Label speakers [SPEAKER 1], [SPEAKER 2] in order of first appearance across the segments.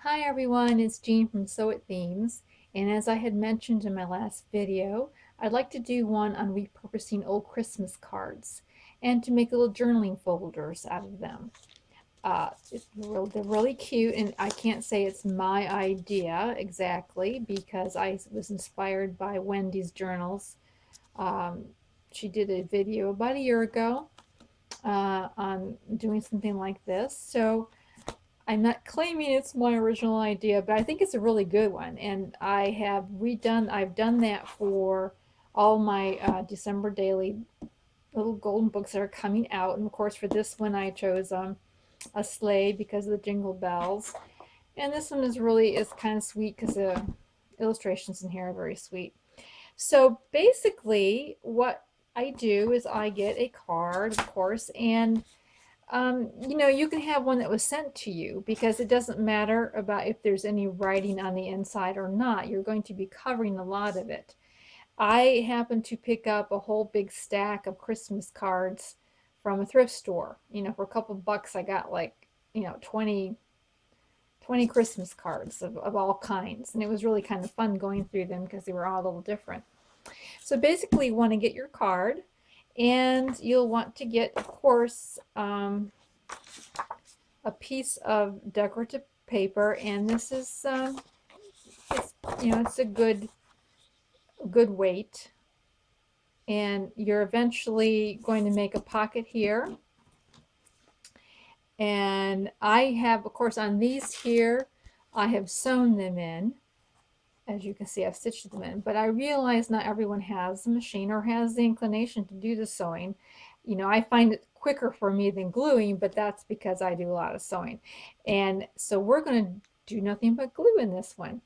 [SPEAKER 1] Hi everyone, it's Jean from Sew It Themes, and as I had mentioned in my last video, I'd like to do one on repurposing old Christmas cards and to make little journaling folders out of them. They're really cute, and I can't say it's my idea exactly because I was inspired by Wendy's journals. Um, she did a video about a year ago on doing something like this. So I'm not claiming it's my original idea, but I think it's a really good one. And I've done that for all my December daily little golden books that are coming out. And of course, for this one, I chose a sleigh because of the jingle bells. And this one is kind of sweet because the illustrations in here are very sweet. So basically, what I do is I get a card, of course, and you can have one that was sent to you because it doesn't matter about if there's any writing on the inside or not. You're going to be covering a lot of it. I happened to pick up a whole big stack of Christmas cards from a thrift store. For a couple bucks, I got like, 20 Christmas cards of all kinds. And it was really kind of fun going through them because they were all a little different. So basically, you want to get your card, and you'll want to get, of course, a piece of decorative paper, and this is it's a good weight, and you're eventually going to make a pocket here. And I have, of course, on these here, I have sewn them in. As you can see, I've stitched them in, but I realize not everyone has a machine or has the inclination to do the sewing. I find it quicker for me than gluing, but that's because I do a lot of sewing. And so we're going to do nothing but glue in this one.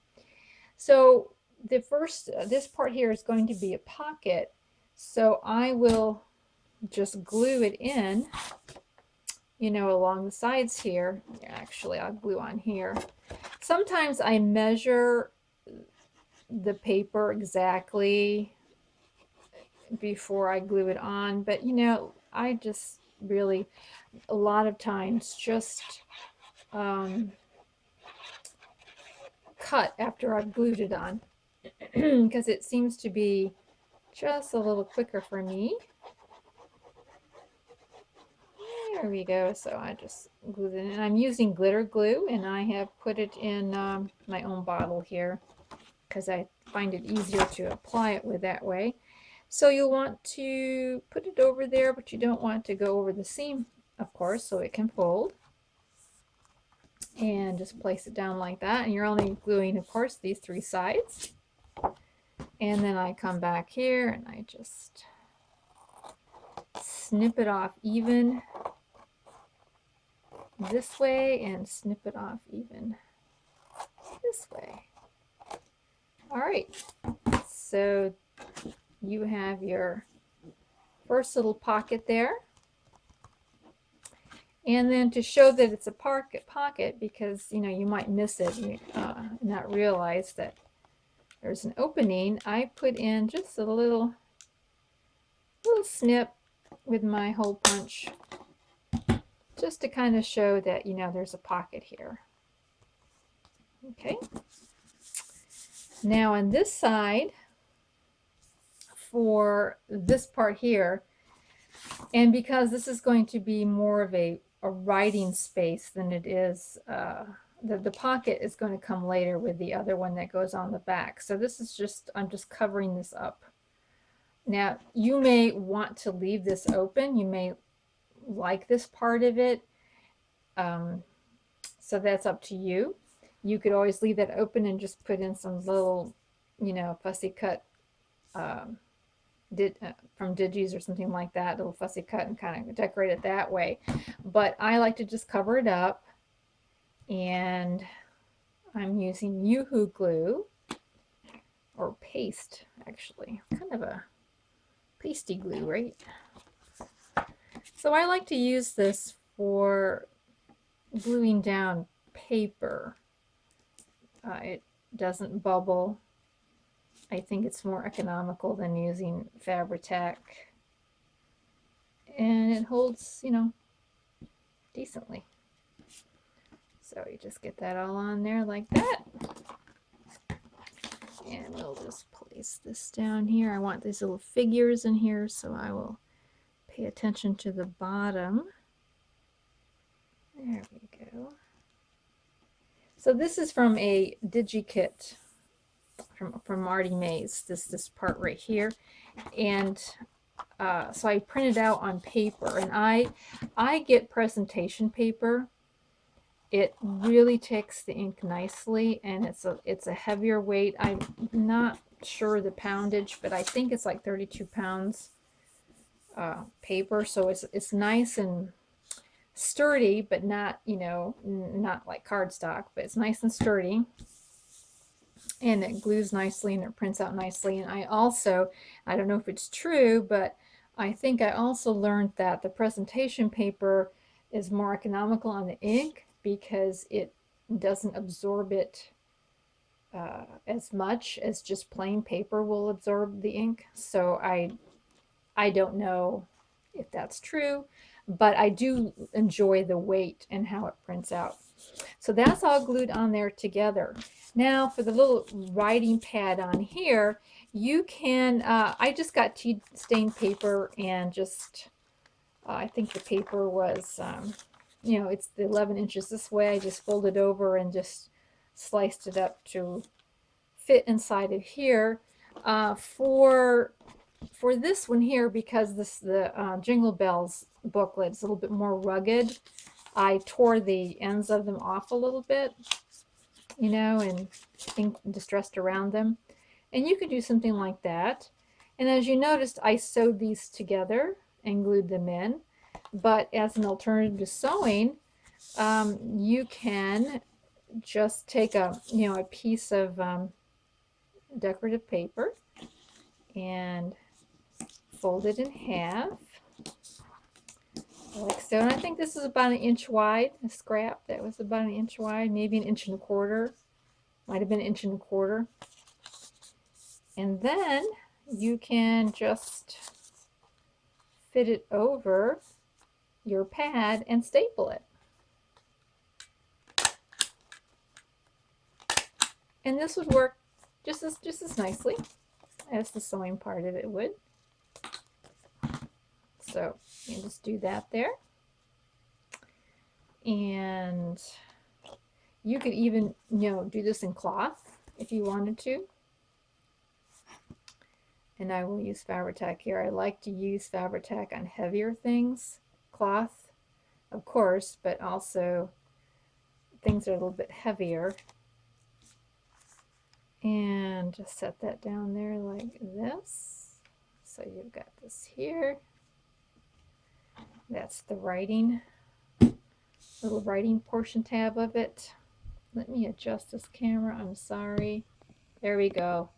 [SPEAKER 1] So this part here is going to be a pocket. So I will just glue it in, along the sides here. Actually, I'll glue on here. Sometimes I measure the paper exactly before I glue it on, but I just really a lot of times just cut after I've glued it on because it seems to be just a little quicker for me. There we go. So I just glued it in. I'm using glitter glue, and I have put it in my own bottle here because I find it easier to apply it with that way. So you'll want to put it over there, but you don't want to go over the seam, of course, so it can fold. And just place it down like that. And you're only gluing, of course, these three sides. And then I come back here and I just snip it off even this way and snip it off even this way. All right, so you have your first little pocket there. And then to show that it's a pocket, because you might miss it and not realize that there's an opening, I put in just a little snip with my hole punch, just to kind of show that there's a pocket here. Okay. Now on this side, for this part here, and because this is going to be more of a writing space than it is, the pocket is going to come later with the other one that goes on the back. So this is just, I'm just covering this up. Now you may want to leave this open. You may like this part of it. So that's up to you. You could always leave that open and just put in some little, fussy cut from Digis or something like that, little fussy cut, and kind of decorate it that way. But I like to just cover it up, and I'm using Yoo-hoo glue, or paste, actually. Kind of a pasty glue, right? So I like to use this for gluing down paper. It doesn't bubble. I think it's more economical than using Fabri-Tac, and it holds, decently. So you just get that all on there like that. And we'll just place this down here. I want these little figures in here, so I will pay attention to the bottom. There we go. So this is from a DigiKit from Marty Mays, this part right here. And so I printed out on paper, and I get presentation paper. It really takes the ink nicely, and it's a heavier weight. I'm not sure the poundage, but I think it's like 32 pounds paper. So it's nice and sturdy, but not, you know, not like cardstock, but it's nice and sturdy. And it glues nicely and it prints out nicely. And I don't know if it's true, but I think I also learned that the presentation paper is more economical on the ink because it doesn't absorb it as much as just plain paper will absorb the ink. So I don't know if that's true, but I do enjoy the weight and how it prints out. So that's all glued on there together. Now for the little writing pad on here, you can, I just got tea stained paper and just, I think the paper was, you know, it's the 11 inches this way. I just folded over and just sliced it up to fit inside of here. For this one here, because the Jingle Bells booklet is a little bit more rugged, I tore the ends of them off a little bit, you know, and ink distressed around them. And you could do something like that. And as you noticed, I sewed these together and glued them in. But as an alternative to sewing, you can just take a piece of decorative paper and fold it in half like so. And I think this is about 1 inch wide, a scrap that was about 1 inch wide, maybe 1 1/4 inches, might have been 1 1/4 inches. And then you can just fit it over your pad and staple it. And this would work just as nicely as the sewing part of it would. So you can just do that there. And you could even, do this in cloth if you wanted to. And I will use Fabri-Tac here. I like to use Fabri-Tac on heavier things, cloth, of course, but also things that are a little bit heavier. And just set that down there like this. So you've got this here. That's the writing, little writing portion tab of it. Let me adjust this camera. I'm sorry. There we go.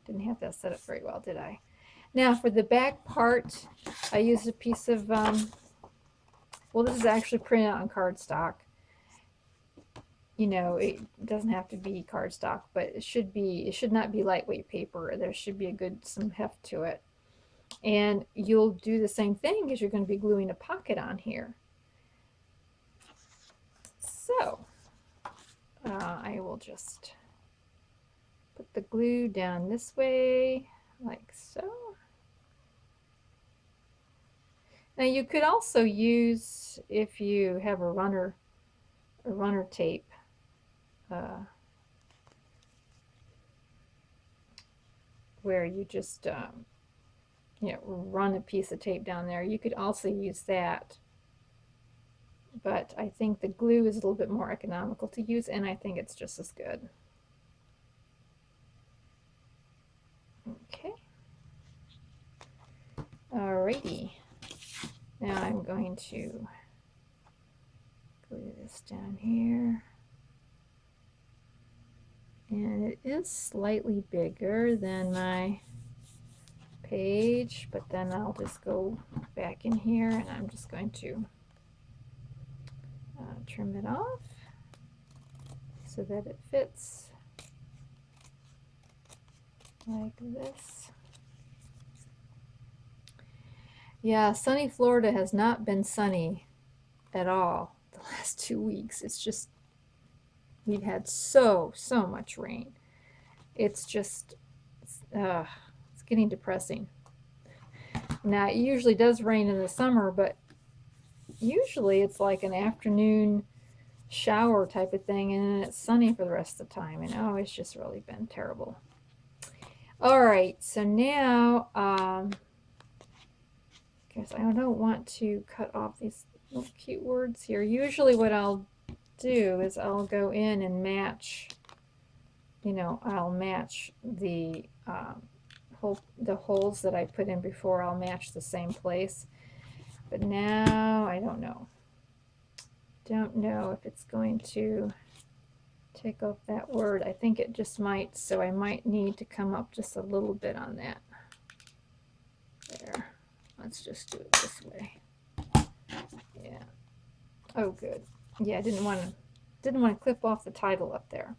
[SPEAKER 1] Didn't have that set up very well, did I? Now for the back part, I used a piece of, well, this is actually printed out on cardstock. It doesn't have to be cardstock, but it should not be lightweight paper. There should be some heft to it. And you'll do the same thing as you're going to be gluing a pocket on here. So I will just put the glue down this way like so. Now you could also use, if you have a runner tape, where you just run a piece of tape down there. You could also use that, but I think the glue is a little bit more economical to use, and I think it's just as good. Okay. Alrighty. Now I'm going to glue this down here. And it is slightly bigger than my page, but then I'll just go back in here and I'm just going to trim it off so that it fits like this. Yeah, sunny Florida has not been sunny at all last 2 weeks. It's just, we've had so much rain. It's just, it's getting depressing. Now, it usually does rain in the summer, but usually it's like an afternoon shower type of thing, and then it's sunny for the rest of the time. And oh, it's just really been terrible. All right, so now, guess I don't want to cut off these little cute words here. Usually what I'll do is I'll go in and match, I'll match the the holes that I put in before. I'll match the same place. But now I don't know. Don't know if it's going to take off that word. I think it just might, so I might need to come up just a little bit on that. There. Let's just do it this way. Yeah. Oh, good. Yeah, I didn't want to clip off the title up there.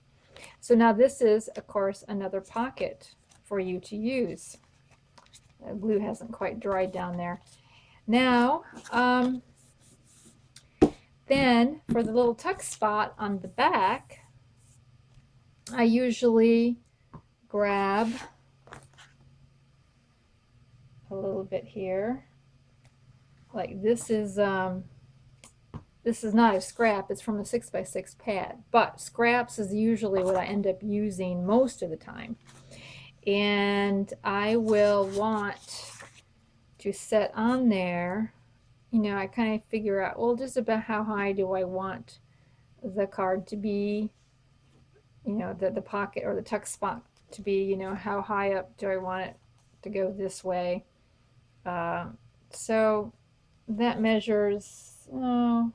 [SPEAKER 1] So now this is, of course, another pocket for you to use. The glue hasn't quite dried down there. Now, then for the little tuck spot on the back, I usually grab a little bit here. Like this is not a scrap, it's from a 6x6 pad, but scraps is usually what I end up using most of the time. And I will want to set on there, I kind of figure out, well, just about how high do I want the card to be, the pocket or the tuck spot to be, how high up do I want it to go this way. So that measures, it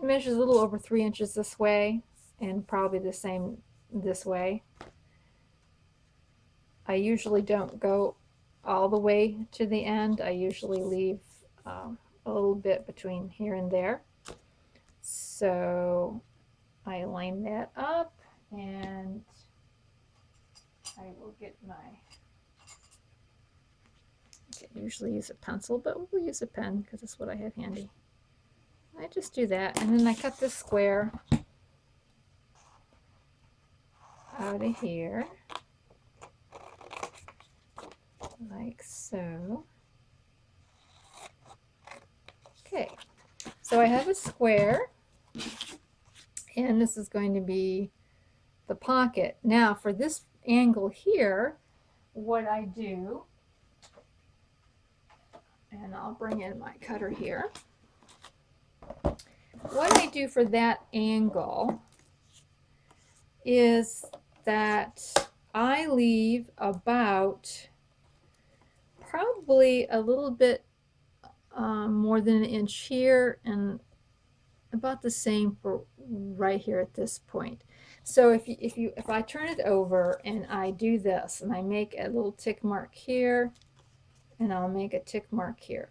[SPEAKER 1] measures a little over 3 inches this way, and probably the same this way. I usually don't go all the way to the end. I usually leave a little bit between here and there. So I line that up, and I will get my, I usually use a pencil, but we'll use a pen because that's what I have handy. I just do that, and then I cut this square out of here, like so. Okay, so I have a square, and this is going to be the pocket. Now for this angle here, what I do, and I'll bring in my cutter here, what I do for that angle is that I leave about probably a little bit more than an inch here, and about the same for right here at this point. So if I turn it over and I do this, and I make a little tick mark here, and I'll make a tick mark here.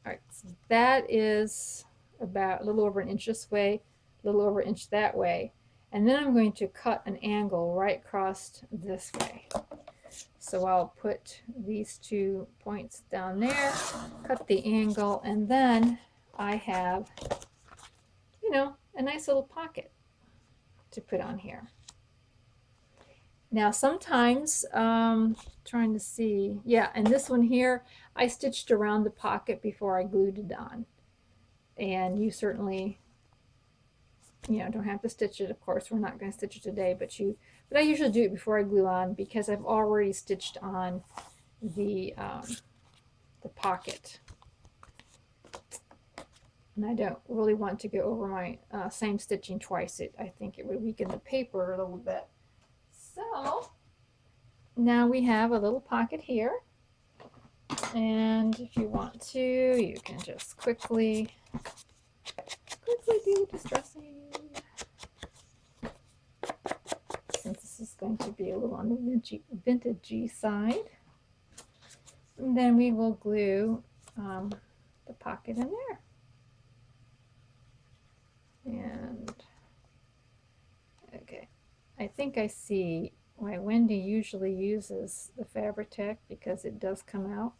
[SPEAKER 1] All right, so that is about a little over an inch this way, a little over an inch that way, and then I'm going to cut an angle right across this way. So I'll put these 2 points down there, cut the angle, and then I have, a nice little pocket to put on here. Now sometimes, trying to see, yeah, and this one here, I stitched around the pocket before I glued it on. And you certainly, don't have to stitch it. Of course, we're not going to stitch it today, but I usually do it before I glue on because I've already stitched on the pocket. And I don't really want to go over my same stitching twice. I think it would weaken the paper a little bit. So now we have a little pocket here, and if you want to, you can just quickly do distressing, since this is going to be a little on the vintagey side. And then we will glue the pocket in there. And okay, I think I see why Wendy usually uses the Fabri-Tac, because it does come out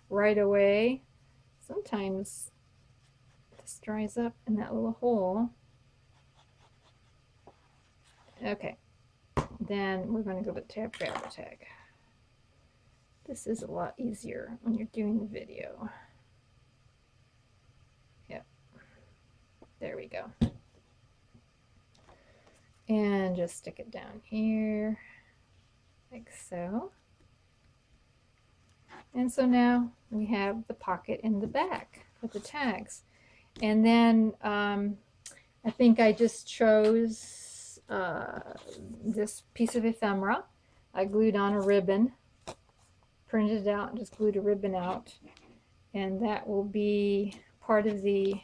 [SPEAKER 1] right away. Sometimes dries up in that little hole. Okay, then we're going to go to tab fabric tag. This is a lot easier when you're doing the video. Yep, there we go. And just stick it down here, like so. And so now we have the pocket in the back with the tags. And then I think I just chose this piece of ephemera. I glued on a ribbon, printed it out, and just glued a ribbon out. And that will be part of the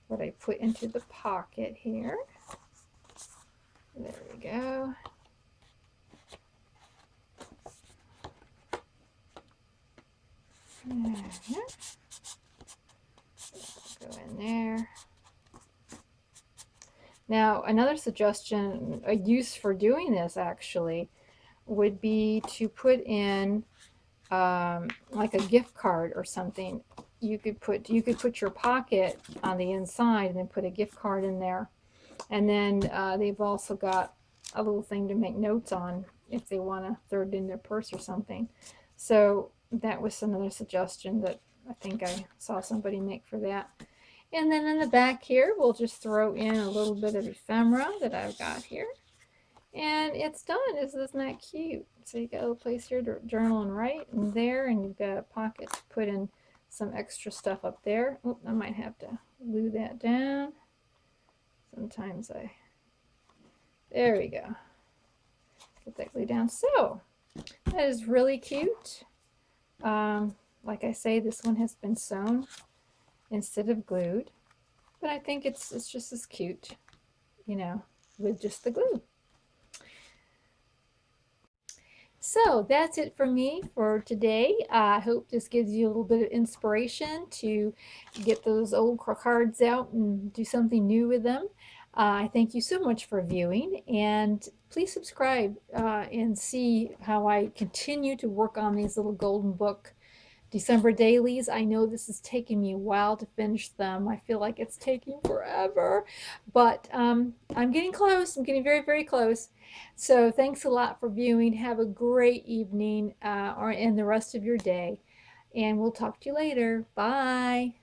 [SPEAKER 1] what I put into the pocket here. There we go. Go in there. Now, another suggestion, a use for doing this actually, would be to put in like a gift card or something. You could put your pocket on the inside and then put a gift card in there. And then they've also got a little thing to make notes on if they want to throw it in their purse or something. So that was another suggestion that I think I saw somebody make for that. And then in the back here, we'll just throw in a little bit of ephemera that I've got here. And it's done. Isn't that cute? So you got a little place here to journal and write, and there, and you've got a pocket to put in some extra stuff up there. Oh, I might have to glue that down. Sometimes there we go. Get that glue down. So that is really cute. Like I say, this one has been sewn instead of glued, but I think it's just as cute, you know, with just the glue. So that's it for me for today. I hope this gives you a little bit of inspiration to get those old cards out and do something new with them. I thank you so much for viewing, and please subscribe and see how I continue to work on these little golden book December dailies. I know this is taking me a while to finish them. I feel like it's taking forever, but I'm getting close. I'm getting very, very close. So thanks a lot for viewing. Have a great evening and the rest of your day, and we'll talk to you later. Bye.